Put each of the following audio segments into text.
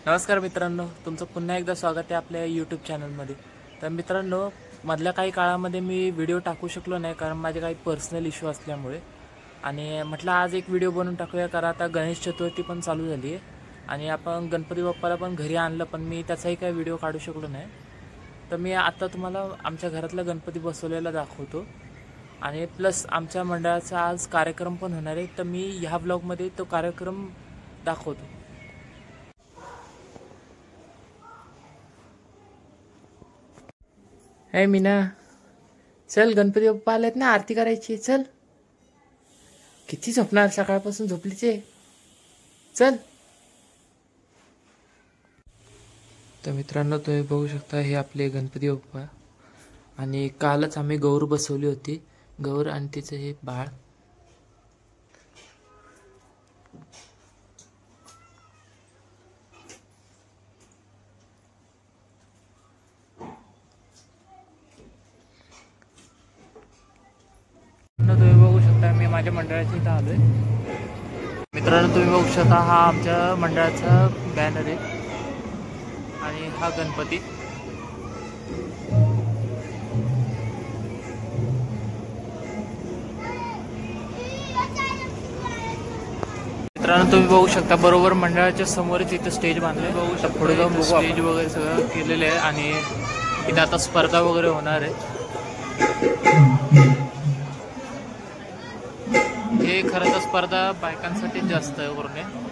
नमस्कार मित्रांनो, तुमचं पुन्हा एकदा स्वागत आहे आपल्या यूट्यूब चॅनलमध्ये। तर मित्रांनो, मधल्या काही काळामध्ये मी व्हिडिओ टाकू शकलो नाही कारण माझे काही पर्सनल इश्यू असल्यामुळे, आणि म्हटलं आज एक व्हिडिओ बनवून टाकूया कारण आता गणेश चतुर्थी पण चालू झाली आहे आणि आपण गणपती बाप्पाला पण घरी आणलं, पण मी त्याचाही काही व्हिडिओ काढू शकलो नाही। तर मी आता तुम्हाला आमच्या घरातला गणपती बसवलेला दाखवतो आणि प्लस आमच्या मंडळाचा आज कार्यक्रम पण होणार आहे, तर मी ह्या ब्लॉगमध्ये तो कार्यक्रम दाखवतो। हे मीना, चल गणपती बाप्पा आलेत ना, आरती करायची, चल। किती झोपणार, सकाळपासून झोपलीचे, चल। तर मित्रांनो, तुम्ही बघू शकता हे आपले गणपती बाप्पा, आणि कालच आम्ही गौर बसवली होती, गौर आणि तिचं हे बाळ। तुम्ही बघू शकता मी माझ्या मंडळाच्या इथं आलोय। मित्रांनो, तुम्ही बघू शकता हा आमच्या मंडळाचा बॅनर आहे आणि हा गणपती। मित्रांनो, तुम्ही बघू शकता बरोबर मंडळाच्या समोरच इथं स्टेज बांधलंय, बघू शकता। पुढे जाऊन बघू, स्टेज वगैरे सगळं केलेलं आहे आणि इथे आता स्पर्धा वगैरे होणार आहे। हे खरं तर स्पर्धा बायकांसाठी जास्त आहे करून।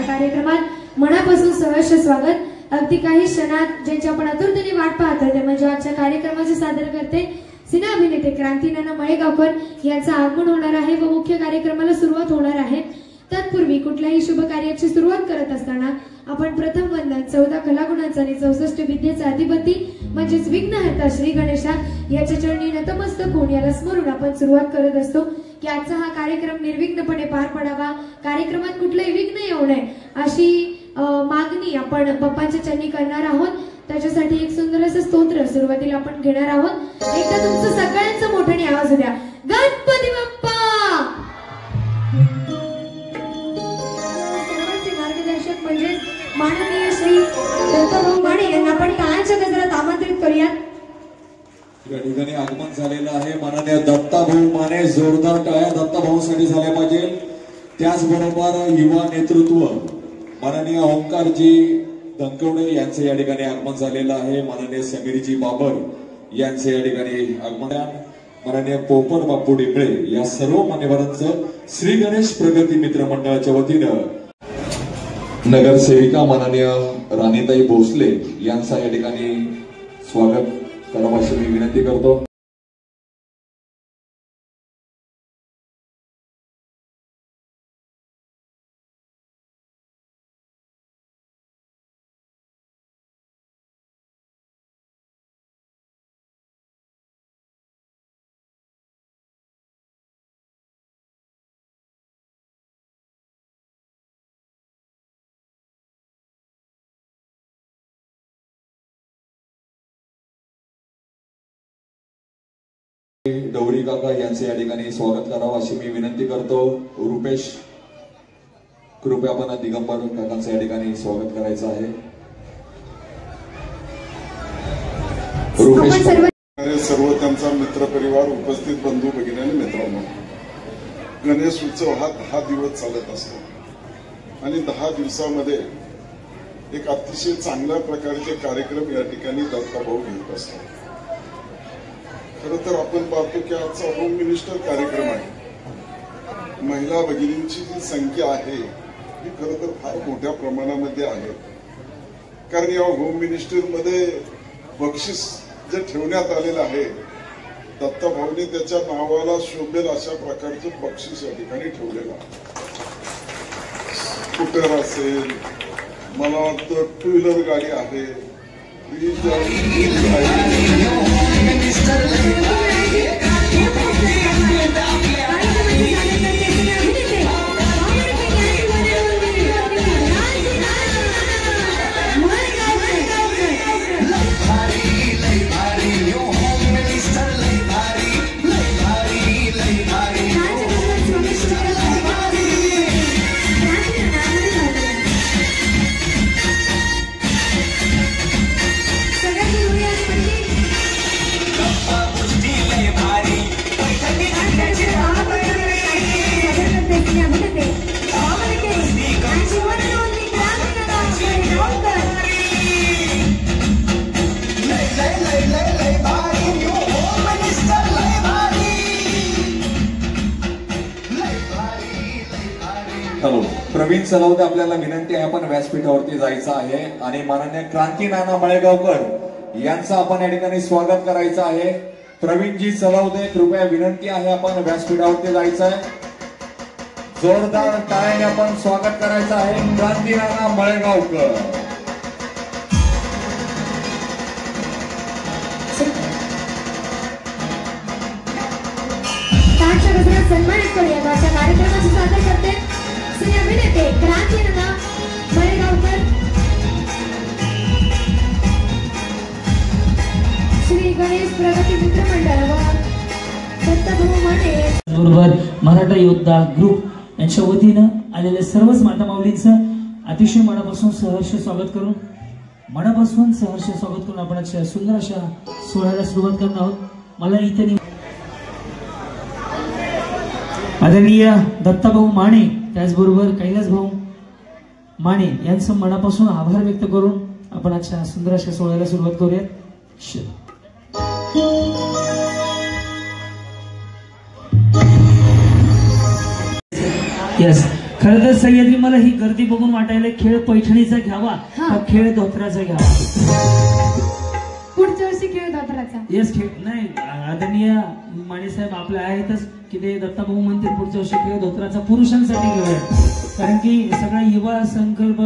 कार्यक्रमात मनापासून सहर्ष स्वागत। अगदी काही क्षणात ज्यांची आपण आतुरतेने वाट पाहतो ते म्हणजे आजच्या कार्यक्रमाचे सादर करते सिने अभिनेते क्रांतीनाना मळेगावकर यांचं आगमन होणार आहे व मुख्य कार्यक्रमाला सुरुवात होणार आहे। तत्पूर्वी कुठल्याही शुभ कार्याची सुरुवात करत असताना आपण प्रथम वंदन 14 कलागुणांचा आणि 64 विद्येचा अधिपती म्हणजेच विघ्नहर्ता श्री गणेशा याच्या चरणी नतमस्तक होऊन याला स्मरून आपण सुरुवात करत असतो की आजचा हा कार्यक्रम निर्विघ्नपणे पार पडावा, कार्यक्रमात कुठलेही विघ्न येऊ नये अशी मागणी आपण बाप्पांच्या चरणी करणार आहोत। त्याच्यासाठी एक सुंदर असं स्तोत्र सुरुवातीला आपण घेणार आहोत। एकदा तुमचं सगळ्यांचं मोठ्याने आवाज होऊ द्या, गणपती बाप्पा। सर्वांचे मार्गदर्शक म्हणजे माननीय श्री दत्तभाऊ माने यांना आपण टाळ्यांच्या गजरात आमंत्रित करूयात। या ठिकाणी आगमन झालेलं आहे माननीय दत्ताभाऊ माने, जोरदार टाळ्या दत्ताभाऊसाठी झाल्या पाहिजे। त्याचबरोबर युवा नेतृत्व माननीय ओंकारजी दंकवडे यांचे या ठिकाणी आगमन झालेलं आहे। माननीय समीरजी बाबर यांचे या ठिकाणी आगमन, माननीय पोपट बापू डिंबळे या सर्व मान्यवरांचं श्री गणेश प्रगती मित्र मंडळाच्या वतीनं नगरसेविका माननीय राणीताई भोसले यांचा या ठिकाणी स्वागत करावं अशी मी विनंती करतो। डवरी काका यांचे या ठिकाणी स्वागत करावं अशी मी विनंती करतो। रुपेश कृपया आपण दिगंबर काकांचं या ठिकाणी स्वागत करायचं आहे। रुपेश सर्व त्यांचा मित्र परिवार, उपस्थित बंधू भगिनी आणि मित्रांनो, गणेश उत्सव हा 10 दिवस चालत असतो आणि 10 दिवसामध्ये एक अतिशय चांगल्या प्रकारचे कार्यक्रम या ठिकाणी दत्ताभाऊ घेत असतात। खरं तर आपण पाहतो की आजचा होम मिनिस्टर कार्यक्रम आहे। महिला भगिनींची जी संख्या आहे ही खरं तर फार मोठ्या प्रमाणामध्ये आहे, कारण या होम मिनिस्टर मध्ये बक्षीस जे ठेवण्यात आलेलं आहे दत्ताभाऊने त्याच्या नावाला शोभेल अशा प्रकारचं बक्षीस या ठिकाणी ठेवलेलं आहे। स्कूटर असेल, मला वाटतं 2 व्हीलर गाडी आहे, प्रवीण सलवते आपल्याला विनंती आहे, आपण व्यासपीठावरती जायचं आहे आणि माननीय क्रांती नाना मळेगावकर यांचं आपण या ठिकाणी स्वागत करायचं आहे. प्रवीणजी सलवते, कृपया विनंती आहे, आपण व्यासपीठावरती जायचं आहे. जोरदार टाळ्याने आपण स्वागत करायचं आहे क्रांती नाना मळेगावकर. सन्मानित करूया. अशा कार्यक्रमाची सादर करते श्री अभिनेते क्रांती नाना मळेगावकर, श्री गणेश प्रगती मित्र मंडळ व दत्तभाऊ माने बरोबर मराठा योद्धा ग्रुप यांच्या वतीनं आलेल्या सर्वच माता माऊलींचं अतिशय मनापासून सहर्ष स्वागत करून आपण अशा सुंदर अशा सोहळ्याला सुरुवात करणार आहोत. मला इथे आदरणीय दत्ताभाऊ माने त्याचबरोबर कैलास भाऊ माने यांचं मनापासून आभार व्यक्त करून आपण अशा सुंदर अशा सोहळ्याला सुरुवात करूयात. यस, खरं तर सह्याद्री मला ही गर्दी बघून वाटायला खेळ पैठणीचा घ्यावा का खेळ धोत्राचा घ्यावा. पुढच्या वर्षी खेळ धोत्राचा. येस, खेळ नाही. आदरणीय माने साहेब आपले आहेतच की ते दत्ताभाऊ म्हणतील पुढच्या वर्षी खेळ धोत्राचा पुरुषांसाठी घेऊया, कारण की सगळा युवा संकल्प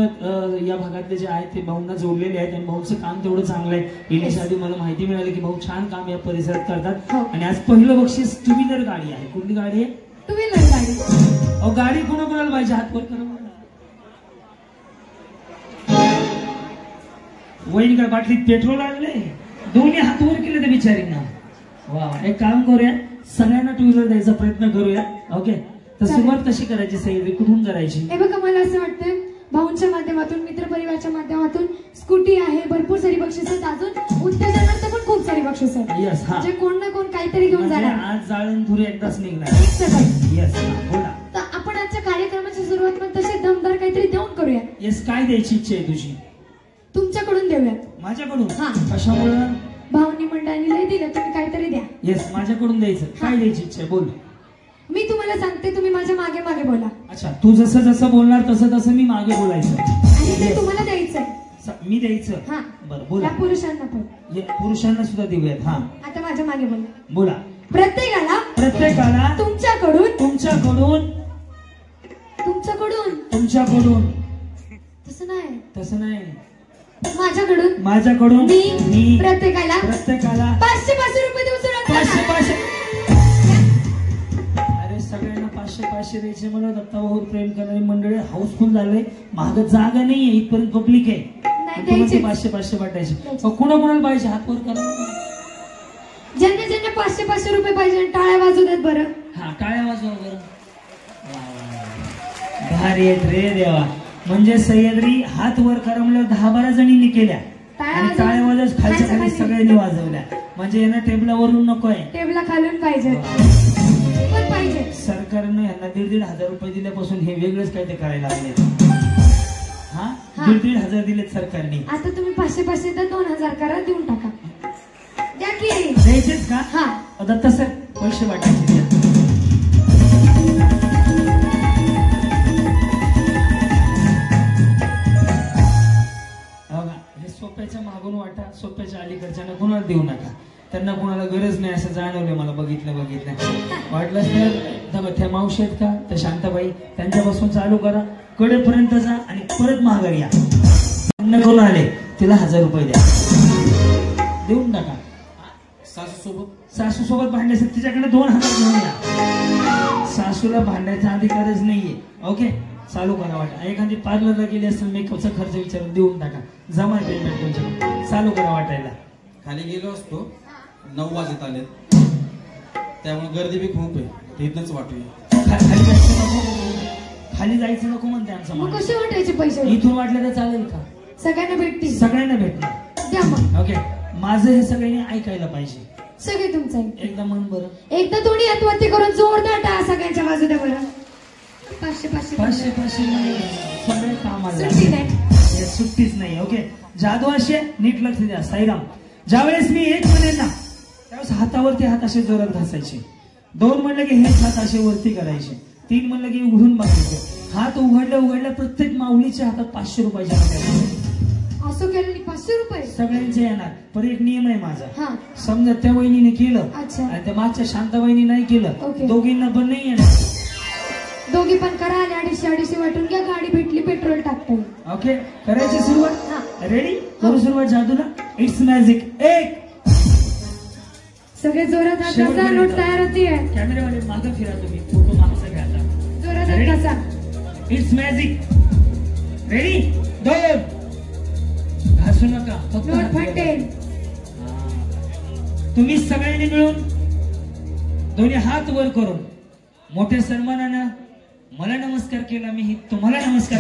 या भागातले जे आहेत ते भाऊंना जोडलेले आहेत आणि भाऊचं काम तेवढं चांगलं आहे. येण्याच्या आधी मला माहिती मिळाली की भाऊ छान काम या परिसरात करतात. आणि आज पहिलं बक्षीस 2 व्हीलर गाडी आहे. कुठली गाडी आहे? 2 व्हीलर गाडी. अहो, गाडी कोणाकोणाला पाहिजे? हात वर करा. वहीन काय बाटलीत पेट्रोल आणले, दोन्ही हात वर केले त्या बिचारींना. वा, एक काम करूया, सगळ्यांना 2 व्हीलर द्यायचा प्रयत्न करूया. ओके, तर सुरुवात कशी करायची सह्याद्री, कुठून करायची? हे बघा, मला असं वाटतं भाऊंच्या माध्यमातून, मित्रपरिवारच्या माध्यमातून स्कूटी आहे, भरपूर सारी बक्षीस आहेत, अजून उत्तेजनार्थ पण खूप सारी बक्षीस आहेत. यस, हा, म्हणजे कोण ना कोण काहीतरी घेऊन जाणार. आज जाळून धुरी एकदाच निघणार. यस, बोला. तर आपण आजच्या कार्यक्रमाची सुरुवात पण तसे दमदार काहीतरी देऊन करूया. येस, काय द्यायची इच्छा आहे तुझी? तुमच्याकडून देऊयात. माझ्याकडून? हा. कशामुळं? भाऊनी मंडळाने लय दिलं, तुम्ही काहीतरी द्या. येस, माझ्याकडून द्यायचं. काय द्यायची इच्छा आहे? बोल. मी तुम्हाला सांगते, तुम्ही माझ्या मागे मागे बोला. अच्छा, तू जसं जसं बोलणार तसं तसं मी मागे बोलायचं आणि ते तुम्हाला द्यायचंय. मी द्यायचं? हा, बरं, बोला. या पुरुषांना पण. पुरुषांना सुद्धा देऊयात. हा, आता माझ्या मागे बोला. बोला. प्रत्येकाला तुमच्याकडून तसं नाही माझ्याकडून मी प्रत्येकाला 500 रुपये देऊ सोडा. 500. अरे, सगळ्यांना 500 द्यायचे. मला दत्ताभाऊवर प्रेम करणारी मंडळी हाऊसफुल झाले. माग जागा नाहीये, इथपर्यंत पब्लिक आहे. 500 वाटायचे. कोणाकोणाला पाहिजे? हात वर करा. ज्यांना 500 रुपये पाहिजे. टाळ्या वाजू देत बरं. हा, टाळ्या वाजवा बरं. भारी आहेत रे देवा. म्हणजे सह्याद्री हात वर करा म्हणलं 10-12 जणींनी केल्या आणि टाळ्या वाजत खालच्या खाली सगळ्यांनी वाजवल्या. म्हणजे यांना टेबलावरून नको आहे, टेबला खालून पाहिजे. सरकारनं यांना 1,500 रुपये दिल्यापासून हे वेगळंच काय ते करायला लागले. हा, 1,500 दिलेत सरकारने. आता तुम्ही 500 तर 2,000 करा, देऊन टाका. द्या की. द्यायचेच का? हा, दत्ता सर पैसे वाटायचे. सोप्याच्या मागून वाटा, सोप्याच्या अलीकडच्या कुणाला देऊ नका. त्यांना कुणाला गरज नाही असं जाणवलं मला. बघितलं वाटलंच तर त्या मावशी आहेत का, त्या शांताबाई, त्यांच्यापासून चालू करा, कडेपर्यंत जा आणि परत माघारी या. भांडणं करून आले तिला 1000 रुपये द्या, देऊन टाका. सासू सोबत भांडायचं तिच्याकडे 2000 घेऊन या. सासूला भांडायचा अधिकारच नाहीये. ओके, चालू करा वाटा. एखादी पार्लरला गेली असेल मेकअपचा खर्च विचारून देऊन टाका, जमा पेमेंट तुमच्याकडे. चालू करा वाटायला. खाली गेलो असतो 9 वाजत आले, त्यामुळे गर्दी बी खूप आहे, इथनच वाटूया. खाली जायचं नको म्हणते आमचा मग माणूस. कसे वाटायचे पैसे? इथून वाटलं तर चालेल का? सगळ्यांना भेटतील? सगळ्यांना भेटणार. द्या मग. ओके, माझं हे सगळ्यांनी ऐकायला पाहिजे. सगळे तुमचं आहे. एकदा मन बरं, एकदा दोन्ही हातवरती करून जोरदार टाळा सगळ्यांच्या बाजूला बरं. 500 500 सगळे कामाला सुट्टी नाही. सुट्टीच नाही. ओके, जादू असे नीट लक्ष द्या. साईराम, ज्यावेळेस मी 1 म्हणेन ना त्यावेळेस हातावरती हात असे जोरात घासायचे. 2 म्हणलं की हेच हात असे वरती करायचे. 3 म्हणलं की उघडून बघायचे. हात उघडल्या प्रत्येक माऊलीच्या हातात 500 रुपयाच्या नोटा. असं केलं 500 रुपये सगळ्यांचे येणार. पण एक नियम आहे माझा. हा, समजा त्या वहिनीने केलं अच्छा, आणि त्या मागच्या शांताबाईनी नाही केलं, ओके. दोघींना पण नाही येणार. दोघी पण करा आणि 250 वाटून घ्या. गाडी भेटली, पेट्रोल टाकता येईल. ओके, करायची सुरुवात. हा. रेडी? करू सुरुवात जादूला. It's magic. 1. सगळे जोरात हात घासा. नोट तयार होतीये. कॅमेरावाले मागं फिरा, तुम्ही फोटो मागचा घ्या. आता जोरात हात घासा. It's magic. रेडी? 2. घासू नका, फक्त नोट हात फिरवा. फटेल. तुम्ही सगळ्यांनी मिळून दोन्ही हात वर करून मोठ्या सन्मानानं मला नमस्कार केला. मी तुम्हाला नमस्कार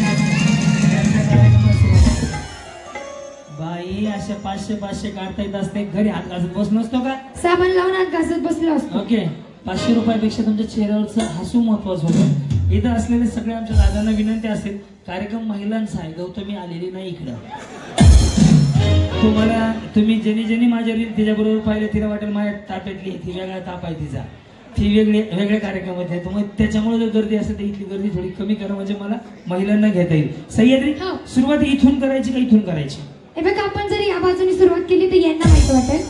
बाई. अशा 500 काढता येत असते. घरी हात घासत बसलो असतो का? साबण लावून हात घासत बसलो असतो. ओके, 500 रुपयापेक्षा तुमच्या चेहऱ्यावरचं हसू महत्वाचं होतं. इथं असलेले सगळे आमच्या दादांना विनंती असेल, कार्यक्रम महिलांचा आहे. गौतमी आलेली नाही इकडं. तुम्ही ज्यांनी माझ्या रील तिच्याबरोबर पाहिलं तिला वाटेल माझ्या ताप्यातली ती वेगळा ताप आहे तिचा, ती वेगळ्या कार्यक्रमात आहे. मग त्याच्यामुळे जर गर्दी असेल तर इथली गर्दी थोडी कमी करा, म्हणजे मला महिलांना घेता येईल. सह्याद्री, सुरुवात इथून करायची का इथून करायची? हे बघा, आपण जर या बाजूने सुरुवात केली तर यांना वाईट वाटेल,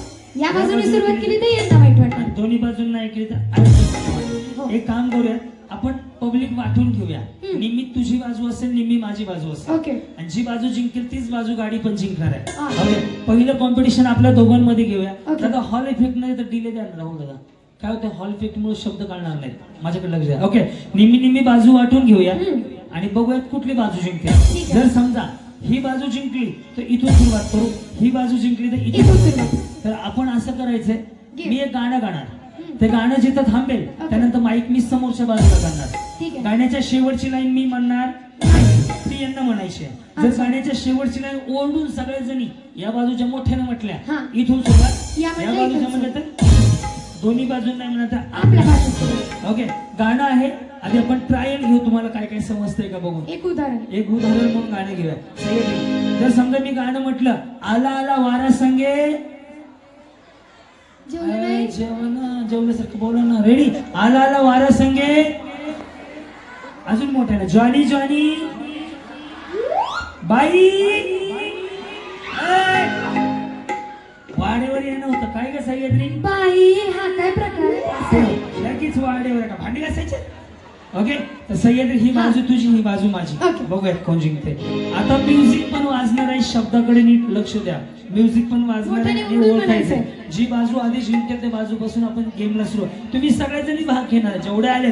या बाजूने सुरुवात केली तर यांना वाईट वाटेल. दोन्ही बाजून नाही केली तर एक काम करूया, आपण पब्लिक वाटून घेऊया. निम्मी तुझी बाजू असेल, निम्मी माझी बाजू असेल. ओके, आणि जी बाजू जिंकेल तीच बाजू गाडी पण जिंकणार आहे. ओके, पहिलं कॉम्पिटिशन आपल्या दोघांमध्ये घेऊया. दादा हॉल इफेक्ट नाही तर डिले द्या राहुल दादा. काय होतं, हॉल इफेक्ट मुळे शब्द काढणार नाहीत. माझ्याकडे लक्ष द्या. ओके, निम्मी बाजू वाटून घेऊया आणि बघूयात कुठली बाजू जिंकते. जर समजा ही बाजू जिंकली तर इथून सुरुवात करू, ही बाजू जिंकली तर इथून सुरुवात. तर आपण असं करायचंय, मी एक गाणं गाणार, ते गाणं जिथं थांबेल त्यानंतर माईक मी समोरच्या बाजूला काढणार. गाण्याच्या शेवटची लाईन मी म्हणणार, ती यांना म्हणायची. जर गाण्याच्या शेवटची लाईन ओरडून सगळ्या जणी या बाजूच्या मोठ्यानं म्हटल्या इथून सुरुवात, या बाजूच्या म्हटलं तर दोन्ही बाजून नाही म्हणत आपल्या बाजू. ओके, गाणं आहे. आधी आपण ट्रायल घेऊ, तुम्हाला काय काय समजतंय का बघून. एक उदाहरण म्हणून गाणं घेऊया. जर समजा मी गाणं म्हटलं, आला आला वारा संगे, जेवल्यासारखं बोला ना. रेडी? आला आला वारा संगे, अजून मोठ्यानं, जॉनी जॉनी बाई, वाडेवर येणं होतं. काय का सह्याद्री बाई, हा काय प्रकार? लगेच वाडेवर का भांडी घासायचे. ओके, तर सह्याद्री ही बाजू तुझी, ही बाजू माझी. बघूयात कोण जिंकते. आता म्युझिक पण वाजणार आहे, शब्दाकडे नीट लक्ष द्या. म्युझिक पण वाजणार आहे आणि ओळखायचंय. जी बाजू आधी जिंकते त्या बाजूपासून आपण गेमला सुरुवात. तुम्ही सगळ्याजणी भाग घेणार, जेवढे आले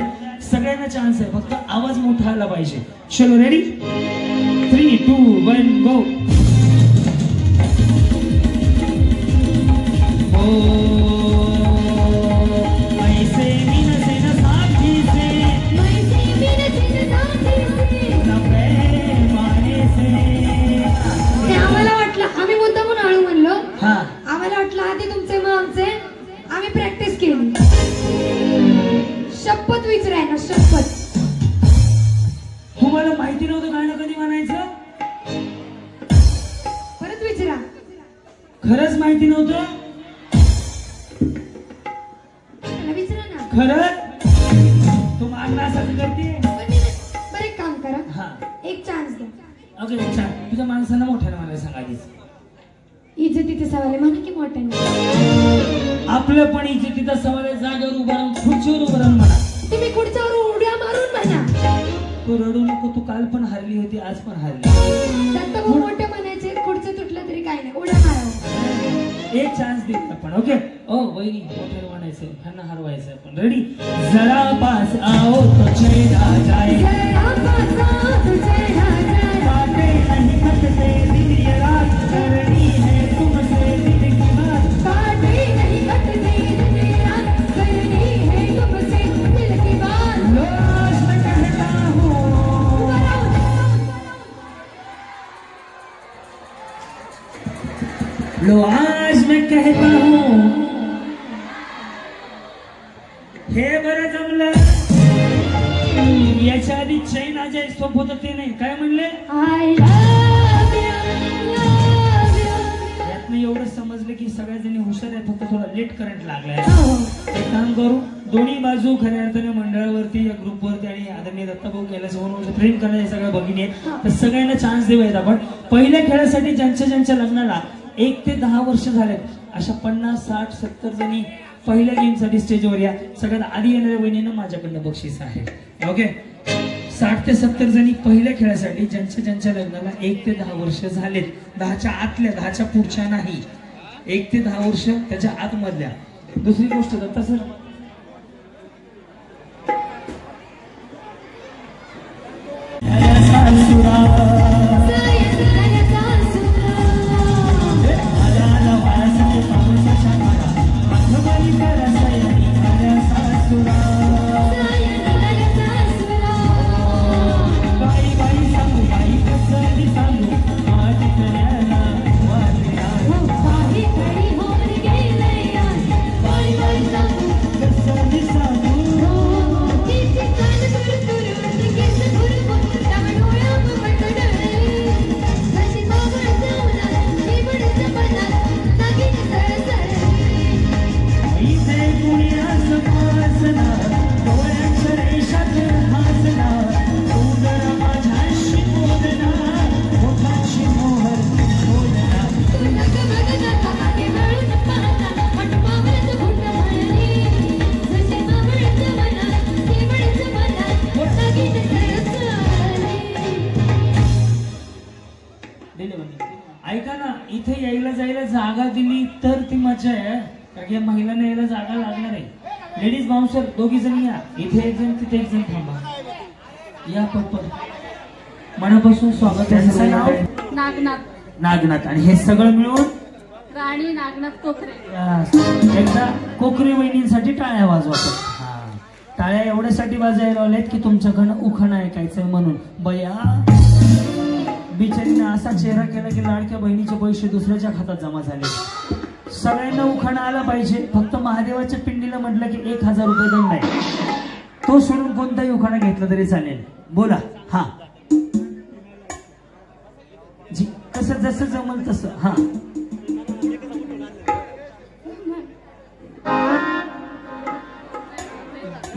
सगळ्यांना चान्स आहे, फक्त आवाज मोठा आला पाहिजे. चलो, रेडी? 3, 2, 1 गो. आम्हाला वाटलं आधी तुमचे मग आमचे, आम्ही प्रॅक्टिस केली. शपथ विचाराय ना, शपथ. तुम्हाला माहिती नव्हतं गाणं कधी म्हणायचं? परत विचारा. खरंच माहिती नव्हतं? विचारा ना. खरंच तू मागणं असं करते. बरं, एक काम करा, हा, एक चान्स द्या. ओके, छान. तुझ्या माणसांना मोठ्यानं मला सांग आधीच. इज्जतीचे सवाल म्हणा की मोठ्याने. आपलं पण इज्जतीचा सवाल आहे. जागेवर उभा राहून, खुर्चीवर उभं राहून म्हणा. तुम्ही खुर्च्यावर उड्या मारून म्हणा. तू रडू नको, तू काल पण हारली होती, आज पण हारली. दत्तभाऊ मोठे म्हणायचे, पुढचं तुटलं तरी काय नाही, उड्या मारावं. एक चान्स दे आपण. ओके. ओ वहिनी मोठ्याला म्हणायचं, ह्यांना हरवायचं आपण. रेडी? जरा पास आओ तो चेहरा जाए, जरा पास आओ तो चेहरा जाए, बातें नहीं करते दिन ये रात, करनी है तुमसे दिल की बात, बातें नहीं करते दिन ये रात, करनी है तुमसे दिल की बात. रोज मैं कहता हूँ, लो आज मैं कहता हूँ, हे बरं जमलं. याच्या आधी चैन अजय सोप होतं ते नाही, काय म्हणले? I love you, love you. यातनं एवढं समजलं की सगळ्या जणी हुशार आहेत, फक्त थोडा लेट करंट लागलाय. हो. एक काम करू, दोन्ही बाजू खऱ्या अर्थाने मंडळावरती, या ग्रुपवरती आणि आदरणीय दत्ताभाऊ कैलासभाऊ प्रेम करणारे सगळ्या भगिनी आहेत, तर सगळ्यांना चान्स देऊयात आपण. पहिल्या खेळासाठी ज्यांच्या लग्नाला 1 ते 10 वर्ष झालेत, अशा 50, 60, 70 जणी पहिल्या गेमसाठी स्टेजवर या. सगळ्यात आधी येणाऱ्या वहिनीनं माझ्याकडनं बक्षीस आहे. ओके. 60 ते 70 जणी पहिल्या खेळासाठी ज्यांच्या लग्नाला 1 ते 10 वर्ष झालेत, 10च्या आतल्या, 10च्या पुढच्या नाही, 1 ते 10 वर्ष त्याच्या आतमधल्या. दुसरी गोष्ट दत्ता सर, ऐका ना, इथे यायला जायला जागा दिली तर ती मजा आहे, कारण की महिलांना यायला जागा लागणार आहे. लेडीज बाउन्सर दोघी जण या, इथे एक जण तिथे एक जण थांबा. या पटपट. मनापासून स्वागत. त्यांचं नाव नागनाथ आणि हे सगळं मिळून राणी नागनाथ कोकरे. एकदा कोकरे वहिनींसाठी टाळ्या वाजवा. टाळ्या एवढ्यासाठी वाजायला लावल्यात की तुमच्याकडनं उखाणा ऐकायचंय म्हणून. बया बिचारीनं असा चेहरा केला की लाडक्या बहिणीचे पैसे दुसऱ्याच्या खात्यात जमा झाले. सगळ्यांना उखाणा आला पाहिजे. फक्त महादेवाच्या पिंडीला म्हटलं की 1000 रुपये दंड आहे. तो सोडून कोणताही उखाणा घेतला तरी चालेल. बोला. हा जी, कसं जसं जमल तसं. हा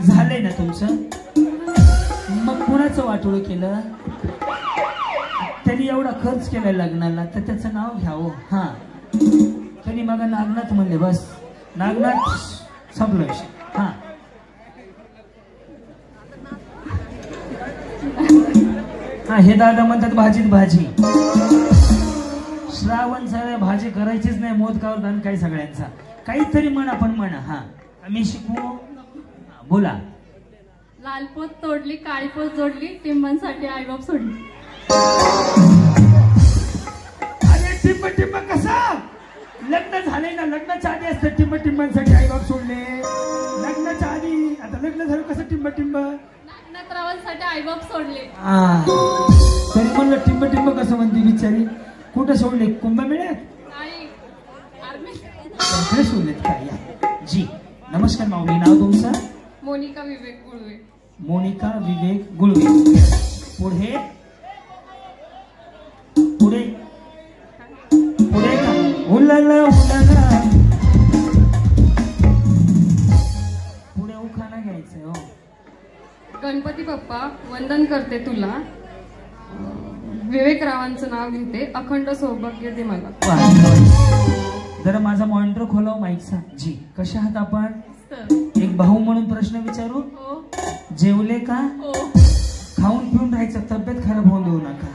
झालंय ना तुमचं? मग कुणाचं वाटोळं केलं? त्यांनी एवढा खर्च केलाय लग्नाला, तर त्याचं नाव घ्यावं. हा, त्यांनी मग नागनाथ म्हणले, बस नागनाथ संपलं. हा हा, हे दादा म्हणतात भाजीत भाजी. श्रावण सगळ्या भाजी करायचीच नाही, मोदकावर दान काय सगळ्यांचा. काहीतरी म्हण आपण म्हणा. हा, आम्ही शिकवू. बोला. लाल पोत तोडली, काळी पोत जोडली, टिंबांसाठी आईबाप सोडली. अरे टिंब टिंब कसा? लग्न झाले ना, लग्नाच्या आधी असतं टिंब टिंबांसाठी आईबाप सोडले. लग्नाच्या आधी, आता लग्न झालं कसं टिंब टिंब? नागनाथरावांसाठी आईबाप सोडले. तरी म्हणलं टिंब टिंब कसं म्हणते बिचारी. कुठं सोडले? कुंभमेळ्यात? नाही, आर्मी. सोडलेत काय? जी नमस्कार माऊली, नाव तुमचं? मोनिका विवेक गुळवे. मोनिका विवेक गुळवे. पुढे पुढे पुढे का? उलाला उलाला. पुढे उखाणा घ्यायचंय. हो. गणपती बाप्पा वंदन करते तुला, विवेकरावांचं नाव घेते, अखंड सौभाग्य दे मला. जरा माझा मॉनिटर खोलाव माईकचा. जी, कशा आहात आपण? एक भाऊ म्हणून प्रश्न विचारू. हो. जेवले का? हो. खाऊन पिऊन राहायचं, तब्येत खराब होऊन देऊ नका.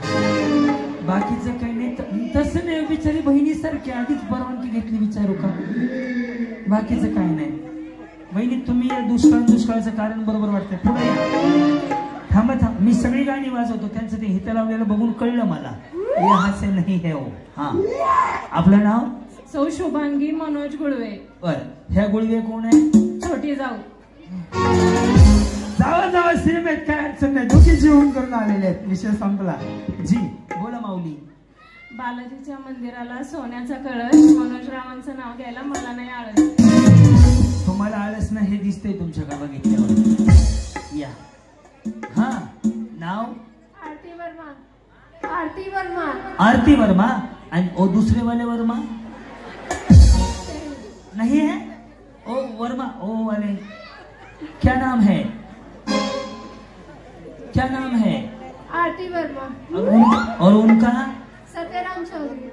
बाकीचं काही नाही. तसं नाही, बिचारी बहिणीसारखी आधीच परवानगी घेतली, विचारू का? बाकीचं काही नाही. बहिणी तुम्ही या दुष्काळाचं कारण बरोबर वाटतंय. पुढे या. थांबा थांब, मी सगळी गाणी वाजवतो, त्यांचं ते हित लावलेलं बघून कळलं मला. यहाँ से नहीं है हो. हा, आपलं नाव? सौ शुभांगी मनोज गुळवे. बर, ह्या गुळवे कोण आहे? छोटी जाऊ. जावा जावा सिनेमेत काय अडचण नाही, दोघी जेवण करून आलेले आहेत, विषय संपला. जी बोला माऊली. बालाजीच्या मंदिराला सोन्याचा कळस, मनोजरावांचं नाव घ्यायला मला नाही आळस. तुम्हाला आळस नाही हे दिसतंय तुमच्याकडे बघितल्यावर. या. हा, नाव? आरती वर्मा. आरती वर्मा. आरती वर्मा. आणि ओ दुसरे वाले वर्मा नहीं है? ओ वर्मा, ओ वाले क्या नाम है? क्या नाम है? आरती वर्मा. और उनका? सत्यराम चौधरी.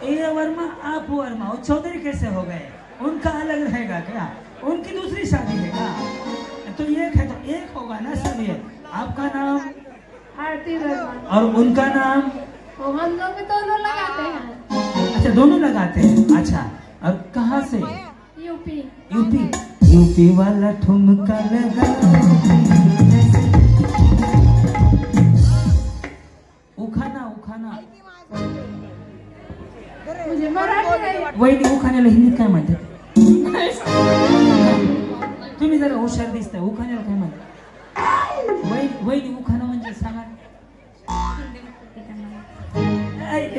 ए वर्मा, आप वर्मा, और चौधरी कैसे हो गए? उनका अलग रहेगा क्या? उनकी दूसरी शादी है क्या? तो एक है तो एक होगा ना सब. ये आपका नाम? आरती वर्मा. और उनका नाम? वो हम लोग दोनों लगाते हैं. अच्छा, दोनों लगाते हैं. अच्छा, और कहाँ से? यूपी. यूपी. यूपी वाला ठुमका लगा. उखाना उखाना. मुझे मराठी नाही. वहिनी उखाण्याला हिंदीत काय म्हणतात? तुम्ही जरा हुशार दिसताय, उखाण्याला काय म्हणतात? वहिनी उखाणा म्हणजे सांगा.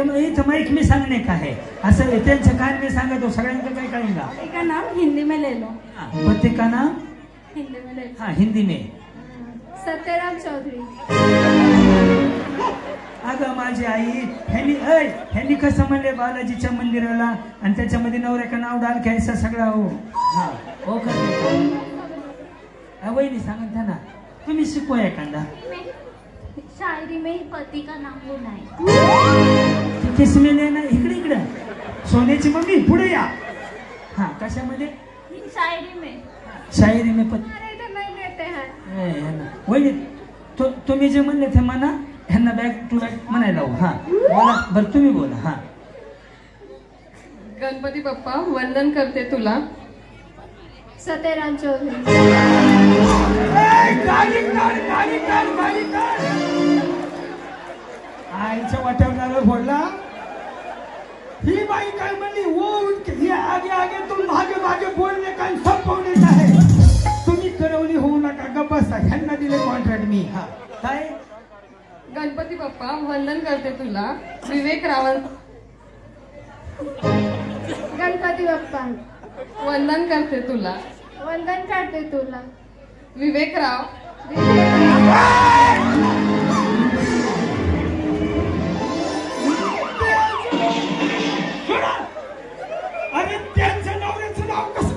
इथं माइक में सांगणे का है, असं त्यांच्या कान में सांगा तो सगळ्यांना काय कळेगा. का नाम हिंदी में ले लो. पति का नाम? हिंदी में ले लो. हाँ, हिंदी में. सत्यराम चौधरी. अगं माझी आई, ह्यांनी कसं म्हणले बालाजीच्या मंदिराला आणि त्याच्यामध्ये नवऱ्याचं नाव डाल घ्यायचं सगळं. हो हा, हो करते. वहिनी सांगत ना, तुम्ही शिकवा एखादा. शायरी में ही पति का नाम लेना है. किसमें लेना? इकडे इकडे. सोन्याची मम्मी पुढे या. हा, कशामध्ये? शायरी में. शायरी में पति. अरे तो नहीं लेते हैं. वहिनी तुम्ही जे म्हणले ते म्हणा, ह्यांना बॅक टू बॅक म्हणायला लावू. हा बोला, बरं तुम्ही बोला. हा. गणपती बाप्पा वंदन करते तुला. सत्यराम चौधरी. आईच्या वाट्यावर फोडला. ही बाई काय म्हणली? वो उनके आगे आगे तुम भागे भागे बोलने का सब बोलने का है. तुम्ही करवली होऊ नका, गप्प बसा. ह्यांना दिले कॉन्ट्रॅक्ट मी. हा काय? गणपती बाप्पा वंदन करते तुला. विवेक रावण. गणपती बाप्पा वंदन करते तुला. वंदन करते तुला. विवेक राव. अरे त्यांचं नवऱ्याचं नाव कसं?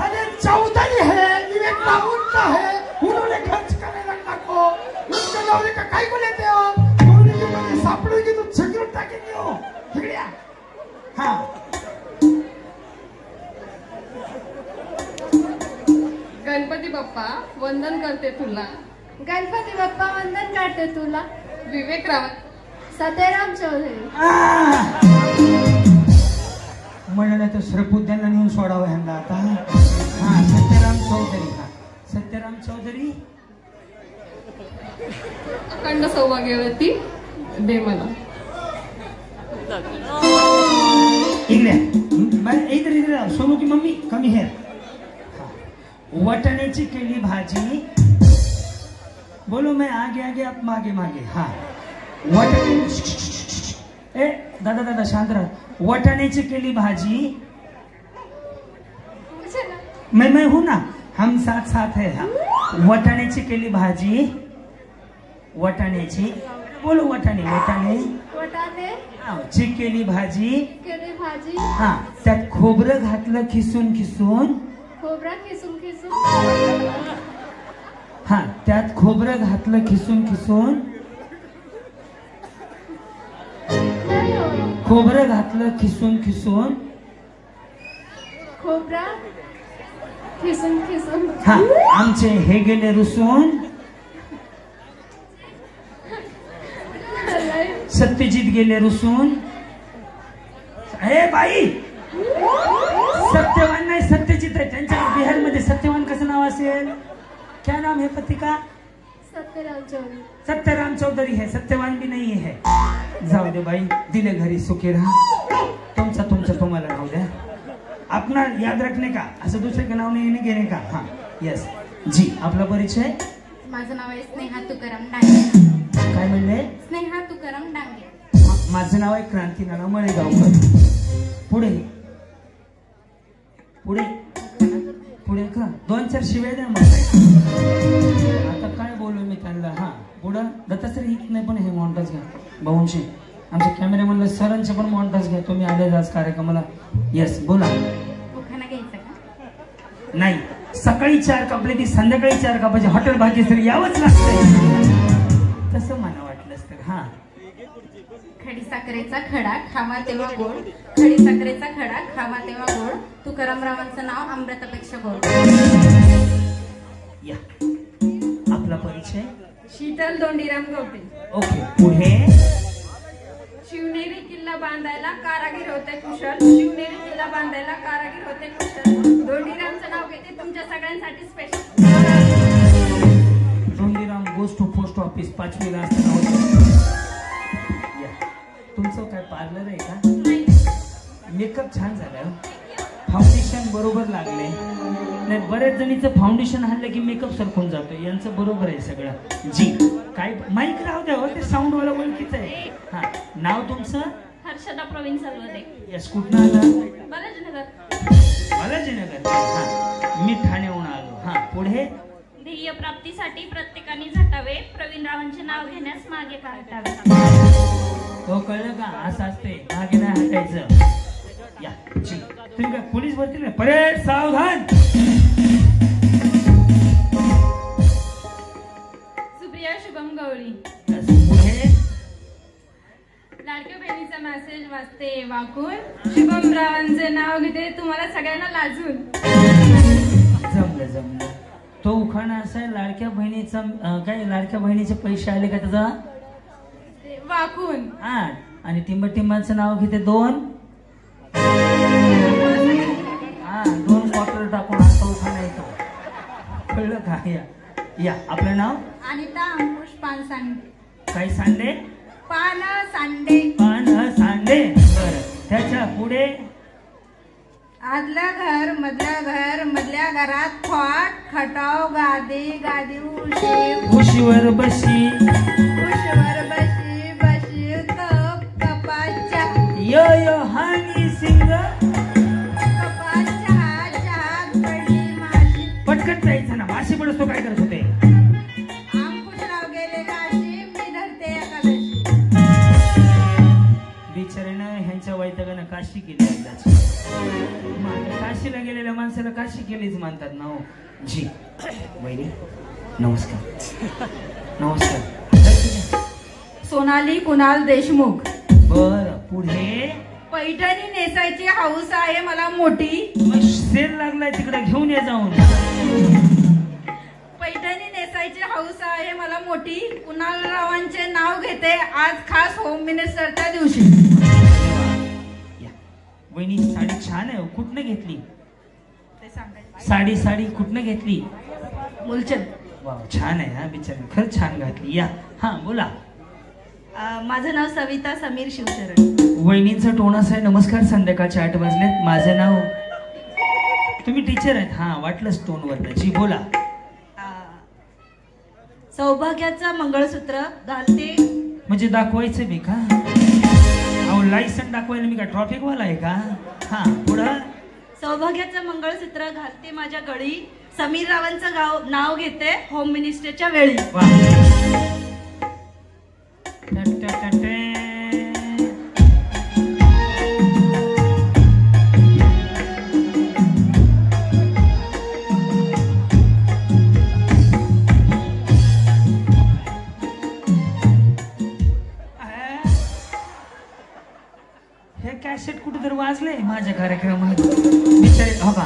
अरे चौधरी है, विवेक राव उनका है. उन्होंने खर्च करने लगना को उनके नवरे का काय को लेते हो? दोनों के मध्ये सापड़ेगी तो सिक्योरिटी टाकेंगे हो. हिड़िया. हाँ, गणपती बाप्पा वंदन करते तुला. गणपती बाप्पा वंदन करते तुला. विवेक रावण. सत्यराम चौधरी. म्हणाले तर श्रपुद्यांना नेऊन सोडावं ह्यांना आता. हा, सत्यराम चौधरी. हा, सत्यराम चौधरी. अखंड सौभाग्यवती दे मला. इधर इधर. सोनू की मम्मी कमी है. वटाण्याची केली भाजी. बोलो मैं आगे आगे आप मागे मागे. हा, ए दादा दादा शांत रहा. वटाण्याची केली भाजी. मैं हूं ना, हम साथ साथ है. हा, वटाण्याची केली भाजी. वटाण्याची. बोलो वटाणे. वटाणे. वटाणे. ची केली भाजी. केली भाजी. हा, त्यात खोबरं घातलं खिसून खिसून. खोबरा खिसून खिसून. हा, त्यात खोबरं घातलं खिसून खिसून. खोबरं घातलं खिसून खिसून. खोबरा खेसून खेसून हा आमचे हे गेले रुसून, सत्यजित गेले रुसून. हे बाई सत्यवान नाही सत्यजित आहे. त्यांच्या बिहारमध्ये सत्यवान कसं नाव असेल? क्या नाम है पति का? सत्यराम चौधरी है. सत्यवान भी नहीं है. जाऊ दे बाई, दिले घरी सुखी राहा. तुमचं तुम्हाला राहू द्या. अपना याद रखने का, असं दुसरे का नाव नाही घेणे का? हा यस जी. आपला परिचय? माझं नाव आहे स्नेहा तुकाराम डांगे. काय म्हणले? स्नेहा तुकाराम डांगे. माझं नाव आहे क्रांती नाना मळेगावकर. पुढे पुढे पुढे का 2-4 शिव्या द्या मला. आता काय बोलू मी त्यांना? हा पुढं दत्ताश्री हित नाही, पण हे मॉन्टाज घ्या भाऊंशी. आमच्या कॅमेरामॅनला सरांचे पण मॉन्टाज घ्या. तुम्ही आले आज कार्यक्रमाला. येस बोला. उखाणा घ्यायचा का? नाही, सकाळी 4 कपडे ती संध्याकाळी 4 कपाचे. हॉटेल भाग्यश्री यावंच लागतंय. तसं मला वाटलंच तर. हा खडी साखरेचा खडा खावा तेव्हा गोड. खडी साखरेचा खडा खावा तेव्हा गोड. तुकारामरावांचं नाव अमृतापेक्षा गोड. या आपला परिचय? शीतल दोंडीराम गवते. ओके पुढे. शिवनेरी किल्ला बांधायला कारागीर होते कुशल. शिवनेरी किल्ला बांधायला कारागीर होते कुशल. दोंडीरामचं नाव घेते तुमच्या सगळ्यांसाठी special. Dondiram goes to post office 5वीला असताना होतं. तुमचं काय पार्लर आहे का? मेकअप छान झाला. फाउंडेशन बरोबर लागले. नाही बऱ्याच जणीचं फाउंडेशन हल्लं की मेकअप सरकून जातो. यांचं बरोबर आहे सगळं. जी काय माईक राहू द्या हो, ते साऊंड वाला ओळखीचं आहे. हा नाव तुमचं? हर्षदा प्रवीण सलवदे. यस कुठं आलं? बालाजीनगर. बालाजीनगर. हा मी ठाण्याहून आलो. हा पुढे. ध्येय प्राप्तीसाठी प्रत्येकाने झटावे. प्रवीण रावांचे नाव घेण्यास मागे का हटावे. हो कळलं का? असं असते मागे नाही हटायचं. या जी. तुम्ही काय पोलीस भरतील? परेड सावधान. सुप्रिया शुभम गवळी. पुढे. लाडक्या बहिणीचा मेसेज वाचते वाकून. शुभम रावांचे नाव घेते तुम्हाला सगळ्यांना लाजून. जमलं. तो उखाणा असा आहे लाडक्या बहिणीचा. काय लाडक्या बहिणीचे पैसे आले का त्याचा? वाकून. हा आणि टिंबाचं नाव घेते 2. हा 2 क्वार्टर टाकून आता उखाणा येतो. कळलं का? या आपलं नाव? अनिता अंकुश पानसांडे. काय सांडे? पान सांडे. बरं त्याच्या पुढे. आदलं घर मधल्या घरात खाट खटाव गादी उशीवर बशी कप कपाच्या यो हानी सिंग कपाच्या चहात पडली माशी. पटकन जायचं ना. माशी पडतो काय करत होते? अंकुशराव गेले काशी मी धरते एकादशी. बिचाऱ्यानं ह्यांच्या वैतागानं काशी केली. काशीला गेलेल्या माणसाला काशी केलीच म्हणतात ना हो. जी वहिनी नमस्कार. सोनाली कुणाल देशमुख. बर पुढे. पैठणी नेसायची हौस आहे मला मोठी. मग सेल लागलाय तिकडे घेऊन ये जाऊन. पैठणी नेसायची हौस आहे मला मोठी. कुणालरावांचे नाव घेते आज खास होम मिनिस्टरच्या दिवशी. वहिनी साडी छान आहे. कुठनं घेतली? ते सांगायचं. साडी कुठनं घेतली? मुलचंद. वा छान आहे. हा बिचारी खरंच छान घातली. या हा बोला. माझं नाव सविता समीर शिवशरण. वहिनींचा टोनस आहे. नमस्कार. संध्याकाळचे 8 वाजलेत. माझं नाव. तुम्ही टीचर आहेत? हा वाटलंच टोनवर. जी बोला. सौभाग्याचं मंगळसूत्र घालते. म्हणजे दाखवायचं मी का? अहो लायसन दाखवायला मी का ट्रॉफिक वाला आहे का? हा पुढं. सौभाग्याचं मंगळसूत्र घालते माझ्या गळी. समीर रावांचं नाव घेते होम मिनिस्टरच्या वेळी. कॅसेट कुठे तर वाजले माझ्या कार्यक्रमात. बिचारे हो का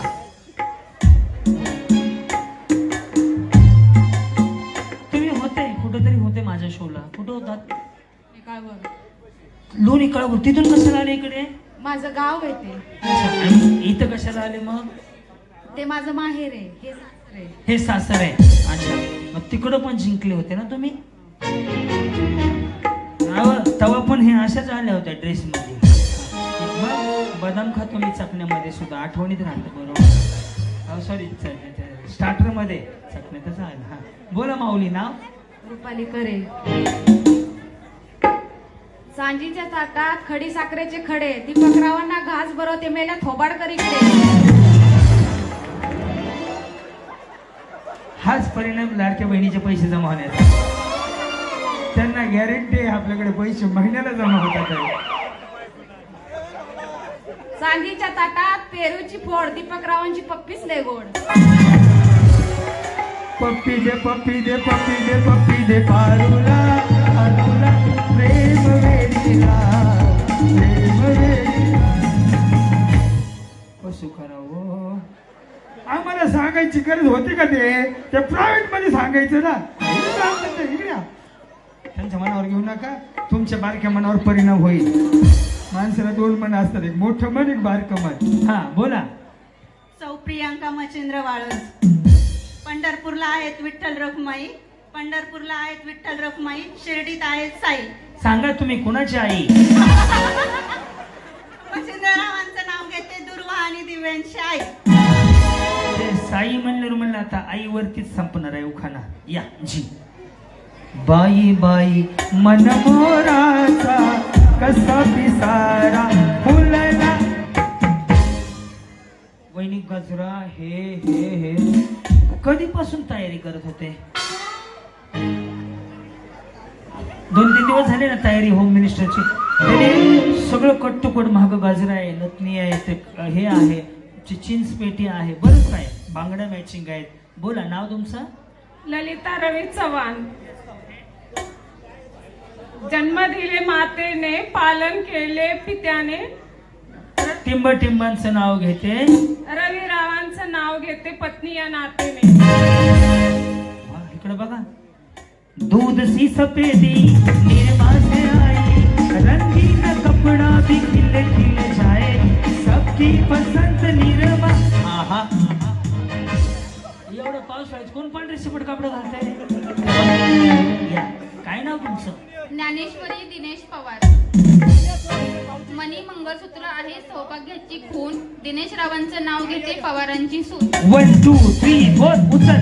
काळावर. लोणी काळावर. तिथून कशाला आले इकडे? माझं गाव आहे ते. अच्छा, आणि इथं कशाला आले मग? ते माझं माहेर आहे, हे सासर आहे. हे सासर आहे. अच्छा, मग तिकडं पण जिंकले होते ना तुम्ही? तेव्हा पण हे अशाच आल्या होत्या ड्रेस मध्ये. मग बदाम खातो मी चकण्यामध्ये सुद्धा, आठवणीत राहतं. बरोबर. सॉरी, स्टार्टर मध्ये चकण्यातच आलं. हा, बोला माऊली. नाव? रुपाली करे. सांजीच्या ताटात खडी साखरेचे खडे, दीपकरावांना घास भरवते मेल्या थोबाडकर इकडे. हाच परिणाम लाडक्या बहिणीचे पैसे जमा होण्याचा. त्यांना गॅरंटी आहे आपल्याकडे पैसे महिन्याला जमा होतात. सांजीच्या ताटात पेरूची फोड, दीपकरावांची पप्पीच लय गोड. पप्पी दे पप्पी दे पप्पी दे पप्पी दे पारूला पारूला प्रेम वेडीला प्रेम वेडीला. कसं करावं? आम्हाला सांगायची गरज होती का? ते प्रायव्हेट मध्ये सांगायचं ना. इकडे त्यांच्या मनावर घेऊ नका, तुमच्या बारक्या मनावर परिणाम होईल. माणसाला 2 मन असतात, एक मोठं मन, एक बारकं मन. हा, बोला. सौ प्रियांका मच्छिंद्र वाळून. पंढरपूरला आहेत विठ्ठल रखुमाई, पंढरपूरला आहेत विठ्ठल रखुमाई, शिर्डीत आहेत साई. सांगा तुम्ही कुणाची आई? मच्छिंद्ररावांचं नाव घेते, दुर्वा आणि दिव्यांची आई. साई म्हणलं आता आईवरतीच संपणार आहे उखाणा. या जी. बाई बाई मन मोराचा कसा पिसारा फुलला. वैनिक गजरा हे हे हे कधीपासून तयारी करत होते? 2-3 दिवस झाले ना तयारी होम मिनिस्टरची. त्याने सगळं कट टू कट महाग गजरा आहे, नथनी आहे, ते हे आहे, चिंच पेटी आहे, बरंच काय, बांगड्या मॅचिंग आहेत. बोला, नाव तुमचं? ललिता रवी चव्हाण. जन्म दिले मातेने, पालन केले पित्याने. टिंबांचं नाव घेते, रविरावांचं नाव घेते पत्नी या नातेने. इकडे बघा. दूध सी सफेदी निर्मा से आई, रंगीन कपड़ा भी खिले खिले जाए, सबकी पसंत निर्मा. आहा, एवढं पावसाळ्यात कोण पांढरे शिपट कपडे घालताय? काय नाव तुमचं? ज्ञानेश्वरी दिनेश पवार. मनी मंगळसूत्र आहे सौभाग्याची खून, दिनेश रावांचं नाव घेते पवारांची सून. 1 2 3 4 उचल.